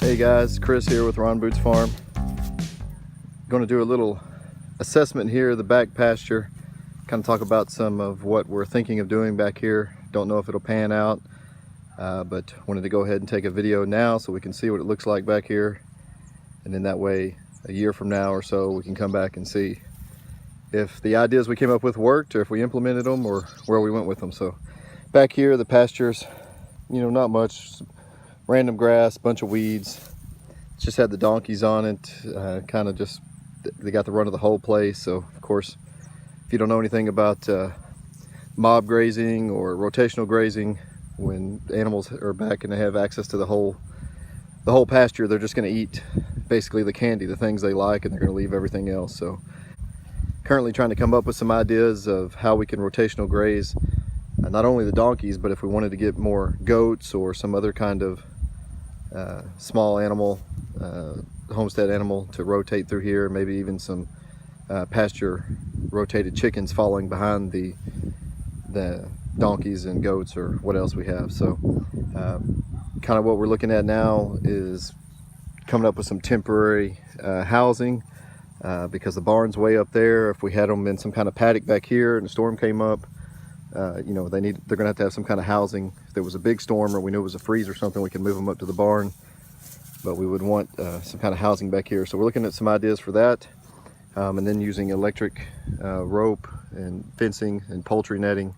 Hey guys, Chris here with RonBootsFarm. Going to do a little assessment here of the back pasture, kind of talk about some of what we're thinking of doing back here. Don't know if it'll pan out, but wanted to go ahead and take a video now so we can see what it looks like back here, and then that way a year from now or so we can come back and see if the ideas we came up with worked, or if we implemented them, or where we went with them. So back here the pastures, not much, random grass, bunch of weeds. Just had the donkeys on it, kind of just, they got the run of the whole place. So of course, if you don't know anything about mob grazing or rotational grazing, when animals are back and they have access to the whole pasture, they're just going to eat basically the candy, the things they like, and they're going to leave everything else. So currently trying to come up with some ideas of how we can rotational graze not only the donkeys, but if we wanted to get more goats or some other kind of small animal, homestead animal to rotate through here, maybe even some pasture rotated chickens following behind the donkeys and goats, or what else we have. So kind of what we're looking at now is coming up with some temporary housing, because the barn's way up there. If we had them in some kind of paddock back here and a storm came up, they're gonna have to have some kind of housing. If there was a big storm or we knew it was a freeze or something, we could move them up to the barn, but we would want some kind of housing back here. So we're looking at some ideas for that, and then using electric rope and fencing and poultry netting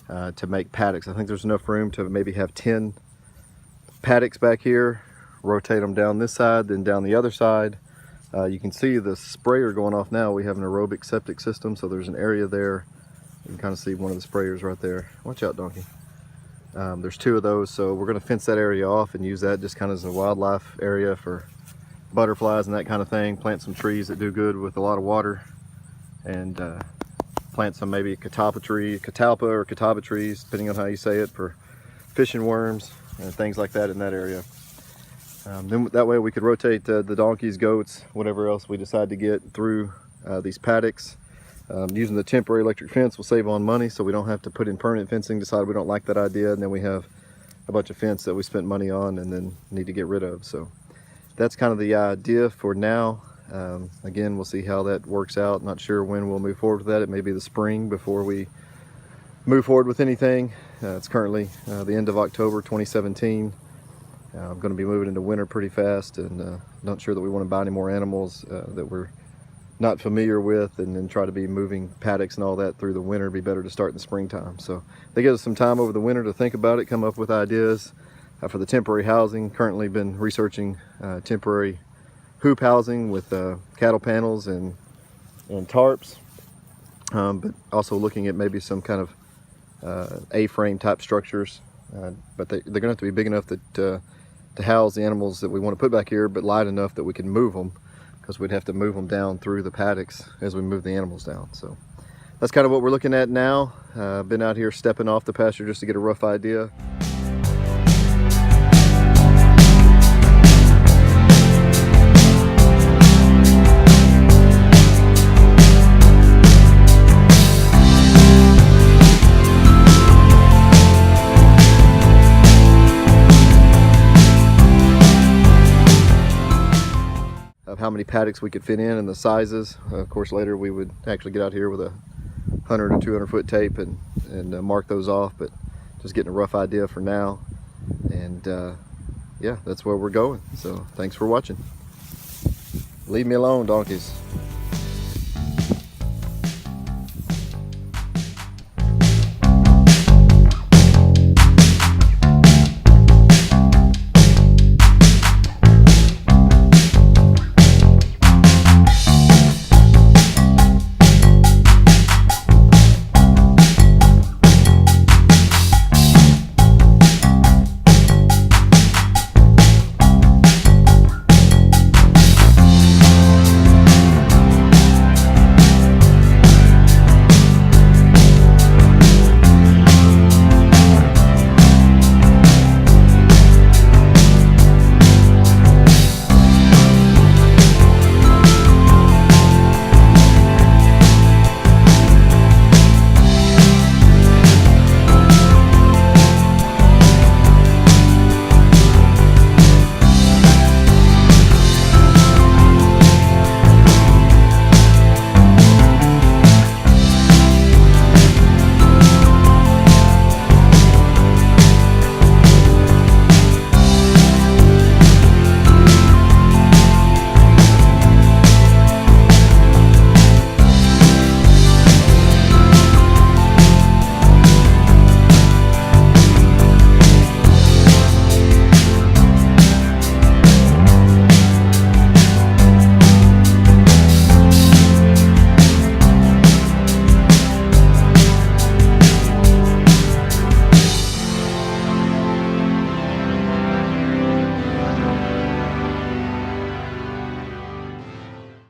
to make paddocks. I think there's enough room to maybe have 10 paddocks back here, rotate them down this side, then down the other side. You can see the sprayer going off now. We have an aerobic septic system, so there's an area there. You can kind of see one of the sprayers right there. Watch out, donkey. There's 2 of those, so we're going to fence that area off and use that just kind of as a wildlife area for butterflies and that kind of thing. Plant some trees that do good with a lot of water, and plant some maybe catalpa or catawba trees, depending on how you say it, for fishing worms and things like that in that area. Then that way we could rotate the donkeys, goats, whatever else we decide to get through these paddocks. Using the temporary electric fence will save on money, so we don't have to put in permanent fencing, decide we don't like that idea, and then we have a bunch of fence that we spent money on and then need to get rid of. So that's kind of the idea for now. Again, we'll see how that works out. Not sure when we'll move forward with that. It may be the spring before we move forward with anything. It's currently the end of October 2017. I'm going to be moving into winter pretty fast, and not sure that we want to buy any more animals that we're not familiar with, and then try to be moving paddocks and all that through the winter. Be better to start in the springtime. So they give us some time over the winter to think about it, come up with ideas for the temporary housing. Currently been researching temporary hoop housing with cattle panels and tarps, but also looking at maybe some kind of A-frame type structures, but they're gonna have to be big enough that to house the animals that we want to put back here, but light enough that we can move them, because we'd have to move them down through the paddocks as we move the animals down. So that's kind of what we're looking at now. Been out here stepping off the pasture just to get a rough idea. Of how many paddocks we could fit in and the sizes. Of course, later we would actually get out here with a 100 or 200 foot tape and mark those off, but just getting a rough idea for now. And yeah, that's where we're going. So thanks for watching. Leave me alone, donkeys.